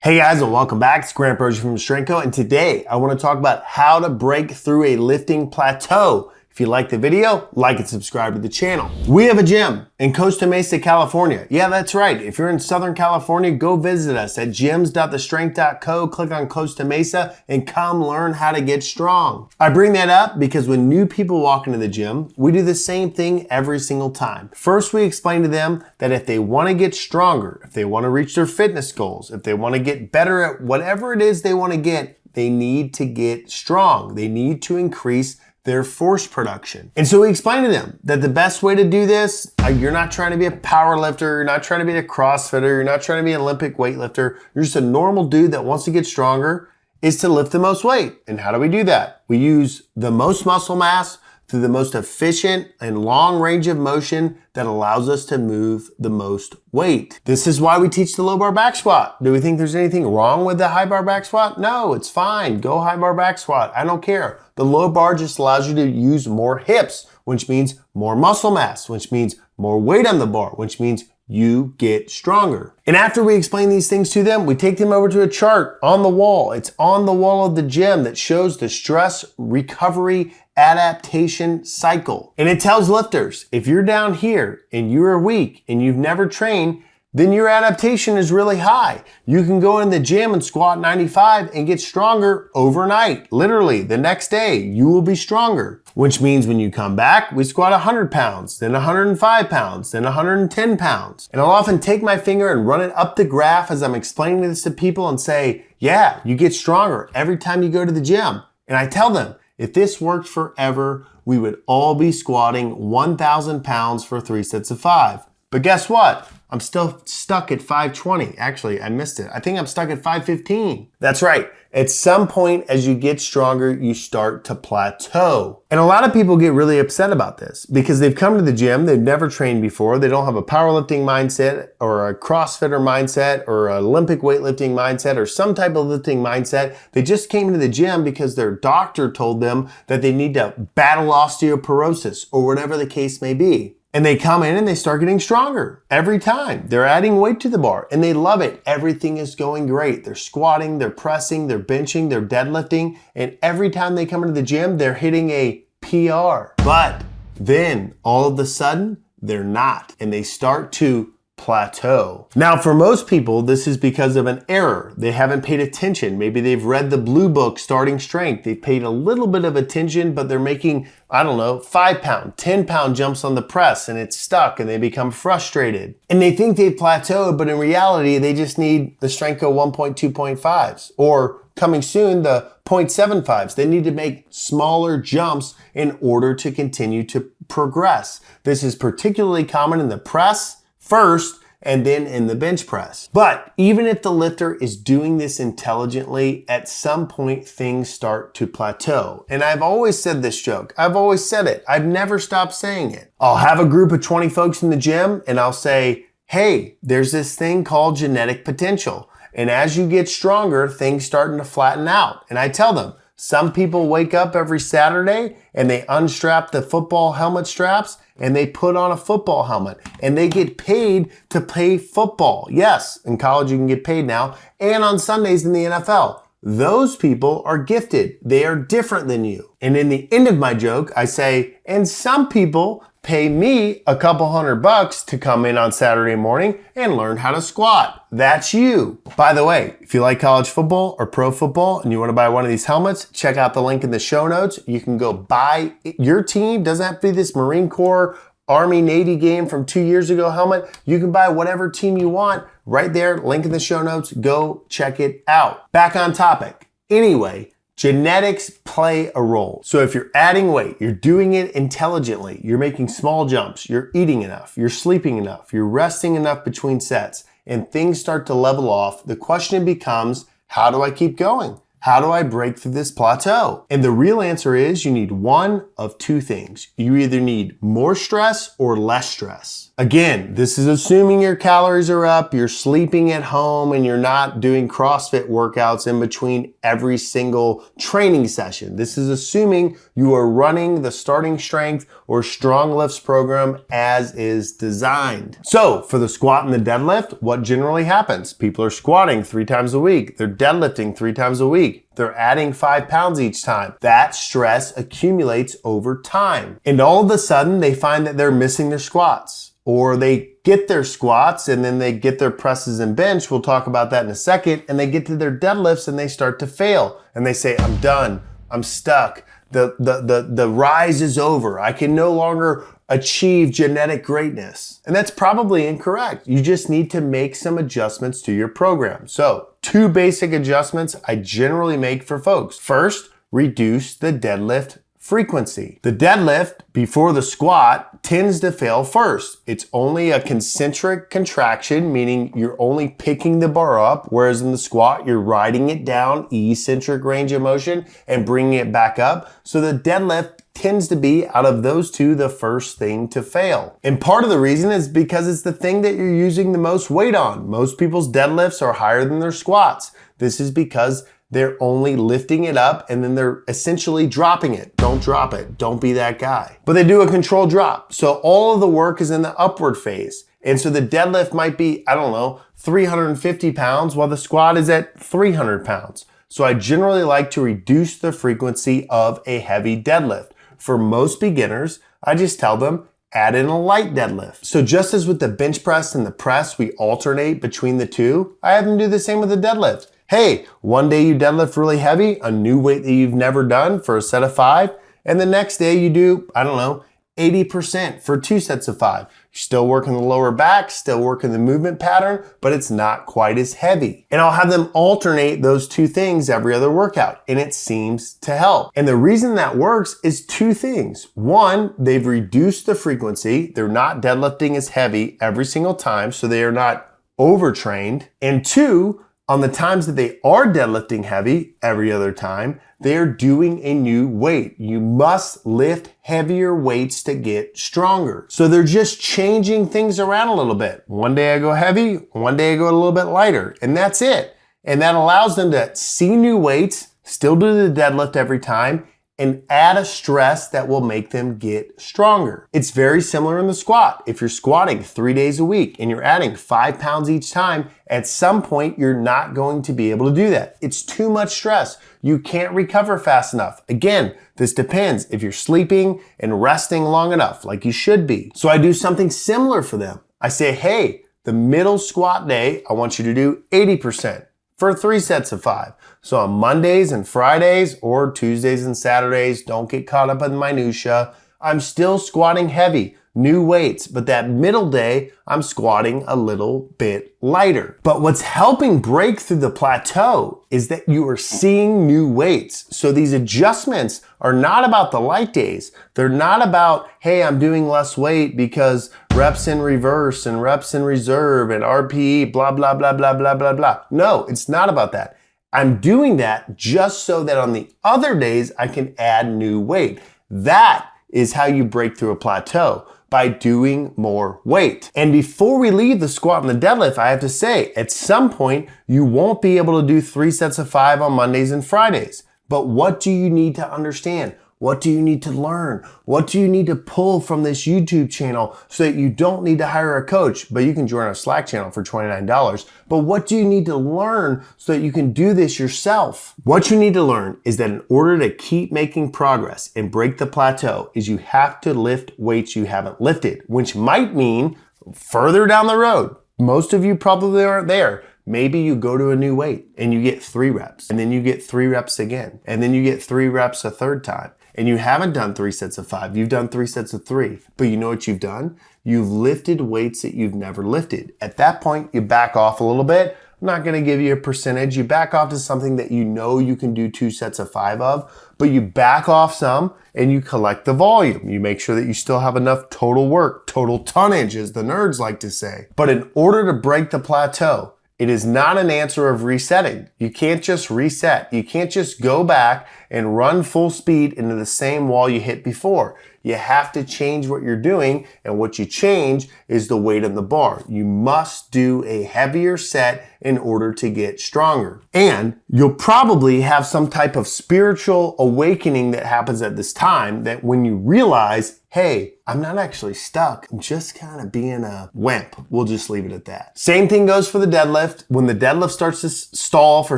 Hey guys, and welcome back. It's Grant Broggi from Strength Coach, and today I want to talk about how to break through a lifting plateau. If you like the video, like and subscribe to the channel. We have a gym in Costa Mesa, California. Yeah, that's right. If you're in Southern California, go visit us at gyms.thestrength.co, click on Costa Mesa, and come learn how to get strong. I bring that up because when new people walk into the gym, we do the same thing every single time. First, we explain to them that if they want to get stronger, if they want to reach their fitness goals, if they want to get better at whatever it is they want to get, they need to get strong. They need to increase their force production. And so we explain to them that the best way to do this, you're not trying to be a power lifter, you're not trying to be a CrossFitter, you're not trying to be an Olympic weightlifter, you're just a normal dude that wants to get stronger, is to lift the most weight. And how do we do that? We use the most muscle mass through the most efficient and long range of motion that allows us to move the most weight. This is why we teach the low bar back squat. Do we think there's anything wrong with the high bar back squat? No, it's fine. Go high bar back squat. I don't care. The low bar just allows you to use more hips, which means more muscle mass, which means more weight on the bar, which means you get stronger. And after we explain these things to them, we take them over to a chart on the wall. It's on the wall of the gym that shows the stress recovery adaptation cycle. And it tells lifters, if you're down here and you're weak and you've never trained, then your adaptation is really high. You can go in the gym and squat 95 and get stronger overnight. Literally, the next day, you will be stronger. Which means when you come back, we squat 100 pounds, then 105 pounds, then 110 pounds. And I'll often take my finger and run it up the graph as I'm explaining this to people and say, yeah, you get stronger every time you go to the gym. And I tell them, if this worked forever, we would all be squatting 1,000 pounds for 3 sets of 5. But guess what? I'm still stuck at 520. Actually, I missed it. I think I'm stuck at 515. That's right. At some point, as you get stronger, you start to plateau. And a lot of people get really upset about this because they've come to the gym, they've never trained before, they don't have a powerlifting mindset or a CrossFitter mindset or an Olympic weightlifting mindset or some type of lifting mindset. They just came to the gym because their doctor told them that they need to battle osteoporosis or whatever the case may be. And they come in and they start getting stronger every time. They're adding weight to the bar and they love it. Everything is going great. They're squatting, they're pressing, they're benching, they're deadlifting. And every time they come into the gym, they're hitting a PR. But then all of a sudden, they're not. And they start to plateau. Now, for most people, this is because of an error. They haven't paid attention. Maybe they've read the blue book, Starting Strength. They've paid a little bit of attention, but they're making, 5-pound, 10-pound jumps on the press and it's stuck and they become frustrated. And they think they've plateaued, but in reality, they just need the Strength Co 1.2.5s or coming soon, the 0.75s. They need to make smaller jumps in order to continue to progress. This is particularly common in the press first, and then in the bench press. But even if the lifter is doing this intelligently, at some point things start to plateau. And I've always said this joke. I've always said it. I've never stopped saying it. I'll have a group of 20 folks in the gym and I'll say, hey, there's this thing called genetic potential. And as you get stronger, things starting to flatten out. And I tell them, some people wake up every Saturday and they unstrap the football helmet straps and they put on a football helmet and they get paid to play football. Yes, in college you can get paid now, and on Sundays in the NFL. Those people are gifted. They are different than you. And in the end of my joke, I say, and some people pay me a couple $100 to come in on Saturday morning and learn how to squat. That's you. By the way, if you like college football or pro football and you want to buy one of these helmets, check out the link in the show notes. You can go buy your team. Doesn't have to be this Marine Corps, Army, Navy game from 2 years ago helmet. You can buy whatever team you want right there. Link in the show notes. Go check it out. Back on topic. Anyway, genetics play a role. So if you're adding weight, you're doing it intelligently, you're making small jumps, you're eating enough, you're sleeping enough, you're resting enough between sets, and things start to level off, the question becomes, how do I keep going? How do I break through this plateau? And the real answer is you need one of two things. You either need more stress or less stress. Again, this is assuming your calories are up, you're sleeping at home, and you're not doing CrossFit workouts in between every single training session. This is assuming you are running the starting strength or strong lifts program as is designed. So for the squat and the deadlift, what generally happens? People are squatting 3 times a week. They're deadlifting 3 times a week. They're adding 5 pounds each time. That stress accumulates over time. And all of a sudden, they find that they're missing their squats. Or they get their squats and then they get their presses and bench. We'll talk about that in a second. And they get to their deadlifts and they start to fail. And they say, I'm done. I'm stuck. The rise is over. I can no longer achieve genetic greatness. And that's probably incorrect. You just need to make some adjustments to your program. So 2 basic adjustments I generally make for folks. First, reduce the deadlift frequency. The deadlift before the squat tends to fail first. It's only a concentric contraction, meaning you're only picking the bar up, whereas in the squat, you're riding it down, eccentric range of motion, and bringing it back up. So the deadlift tends to be, out of those 2, the first thing to fail. And part of the reason is because it's the thing that you're using the most weight on. Most people's deadlifts are higher than their squats. This is because they're only lifting it up and then they're essentially dropping it. Don't drop it. Don't be that guy. But they do a controlled drop. So all of the work is in the upward phase. And so the deadlift might be, 350 pounds while the squat is at 300 pounds. So I generally like to reduce the frequency of a heavy deadlift. For most beginners, I just tell them, add in a light deadlift. So just as with the bench press and the press, we alternate between the 2, I have them do the same with the deadlift. Hey, one day you deadlift really heavy, a new weight that you've never done for a set of 5, and the next day you do, 80% for 2 sets of 5. You're still working the lower back, still working the movement pattern, but it's not quite as heavy. And I'll have them alternate those 2 things every other workout, and it seems to help. And the reason that works is 2 things. 1, they've reduced the frequency. They're not deadlifting as heavy every single time, so they are not overtrained. And 2, on the times that they are deadlifting heavy every other time, they're doing a new weight. You must lift heavier weights to get stronger. So they're just changing things around a little bit. One day I go heavy, one day I go a little bit lighter, and that's it. And that allows them to see new weights, still do the deadlift every time, and add a stress that will make them get stronger. It's very similar in the squat. If you're squatting 3 days a week and you're adding 5 pounds each time, at some point you're not going to be able to do that. It's too much stress. You can't recover fast enough. Again, this depends if you're sleeping and resting long enough, like you should be. So I do something similar for them. I say, hey, the middle squat day, I want you to do 80% for 3 sets of 5. So on Mondays and Fridays or Tuesdays and Saturdays, don't get caught up in minutia. I'm still squatting heavy, new weights, but that middle day, I'm squatting a little bit lighter. But what's helping break through the plateau is that you are seeing new weights. So these adjustments are not about the light days. They're not about, hey, I'm doing less weight because reps in reverse and reps in reserve and RPE, blah, blah, blah, blah, blah, blah, blah. No, it's not about that. I'm doing that just so that on the other days, I can add new weight. That is how you break through a plateau, by doing more weight. And before we leave the squat and the deadlift, I have to say, at some point, you won't be able to do 3 sets of 5 on Mondays and Fridays. But what do you need to understand? What do you need to learn? What do you need to pull from this YouTube channel so that you don't need to hire a coach, but you can join our Slack channel for $29? But what do you need to learn so that you can do this yourself? What you need to learn is that in order to keep making progress and break the plateau is you have to lift weights you haven't lifted, which might mean further down the road. Most of you probably aren't there. Maybe you go to a new weight and you get 3 reps and then you get 3 reps again and then you get 3 reps a third time. And you haven't done 3 sets of 5. You've done 3 sets of 3. But you know what you've done? You've lifted weights that you've never lifted. At that point, you back off a little bit. I'm not going to give you a percentage. You back off to something that you know you can do 2 sets of 5 of. But you back off some and you collect the volume. You make sure that you still have enough total work, total tonnage, as the nerds like to say. But in order to break the plateau, it is not an answer of resetting. You can't just reset. You can't just go back and run full speed into the same wall you hit before. You have to change what you're doing, and what you change is the weight on the bar. You must do a heavier set in order to get stronger. And you'll probably have some type of spiritual awakening that happens at this time, that when you realize, hey, I'm not actually stuck. I'm just kind of being a wimp. We'll just leave it at that. Same thing goes for the deadlift. When the deadlift starts to stall for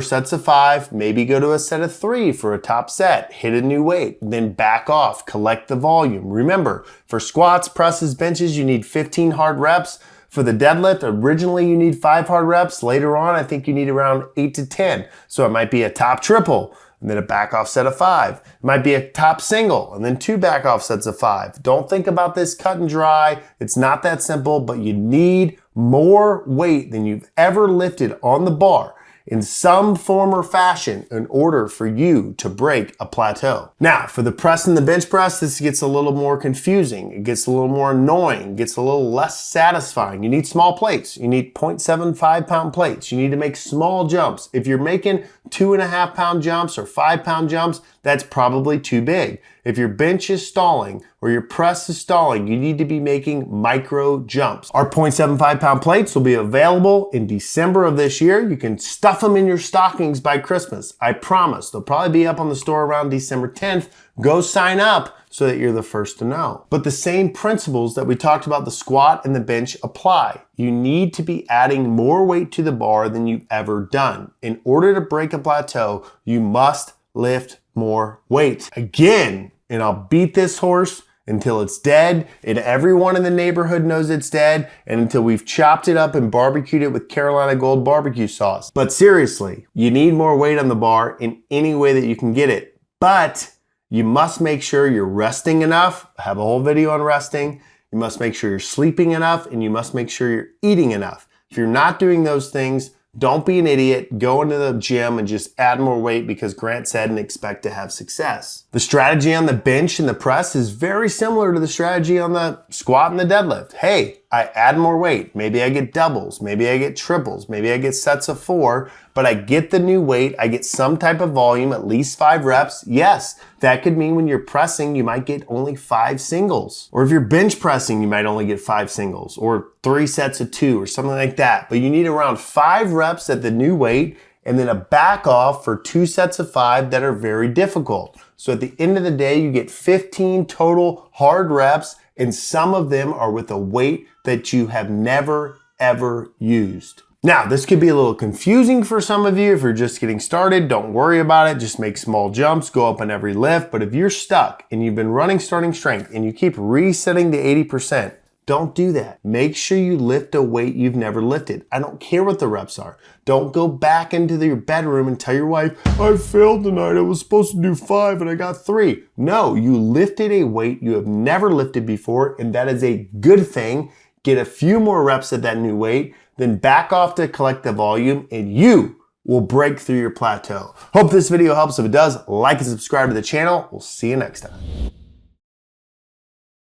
sets of 5, maybe go to a set of 3 for a top set, hit a new weight, then back off, collect the volume. Remember, for squats, presses, benches, you need 15 hard reps. For the deadlift, originally you need 5 hard reps. Later on, I think you need around 8 to 10. So it might be a top triple, and then a back off set of 5. It might be a top single, and then 2 back off sets of 5. Don't think about this cut and dry. It's not that simple, but you need more weight than you've ever lifted on the bar in some form or fashion in order for you to break a plateau. Now, for the press and the bench press, this gets a little more confusing. It gets a little more annoying. It gets a little less satisfying. You need small plates. You need 0.75 pound plates. You need to make small jumps. If you're making 2.5 pound jumps or 5 pound jumps, that's probably too big. If your bench is stalling or your press is stalling, you need to be making micro jumps. Our 0.75 pound plates will be available in December of this year. You can stuff them in your stockings by Christmas. I promise. They'll probably be up on the store around December 10th. Go sign up so that you're the first to know. But the same principles that we talked about the squat and the bench apply. You need to be adding more weight to the bar than you've ever done. In order to break a plateau, you must lift more weight. Again, and I'll beat this horse until it's dead, and everyone in the neighborhood knows it's dead, and until we've chopped it up and barbecued it with Carolina Gold barbecue sauce. But seriously, you need more weight on the bar in any way that you can get it. But you must make sure you're resting enough. I have a whole video on resting. You must make sure you're sleeping enough, and you must make sure you're eating enough. If you're not doing those things, don't be an idiot. Go into the gym and just add more weight because Grant said, and expect to have success. The strategy on the bench and the press is very similar to the strategy on the squat and the deadlift. Hey, I add more weight. Maybe I get doubles. Maybe I get triples. Maybe I get sets of 4, but I get the new weight. I get some type of volume, at least 5 reps. Yes, that could mean when you're pressing, you might get only 5 singles. Or if you're bench pressing, you might only get 5 singles or 3 sets of 2 or something like that. But you need around 5 reps at the new weight and then a back off for 2 sets of 5 that are very difficult. So at the end of the day, you get 15 total hard reps, and some of them are with a weight that you have never, ever used. Now, this could be a little confusing for some of you. If you're just getting started, don't worry about it. Just make small jumps, go up on every lift. But if you're stuck and you've been running starting strength and you keep resetting to 80%, don't do that. Make sure you lift a weight you've never lifted. I don't care what the reps are. Don't go back into your bedroom and tell your wife, I failed tonight. I was supposed to do 5 and I got 3. No, you lifted a weight you have never lifted before, and that is a good thing. Get a few more reps at that new weight, then back off to collect the volume, and you will break through your plateau. Hope this video helps. If it does, like and subscribe to the channel. We'll see you next time.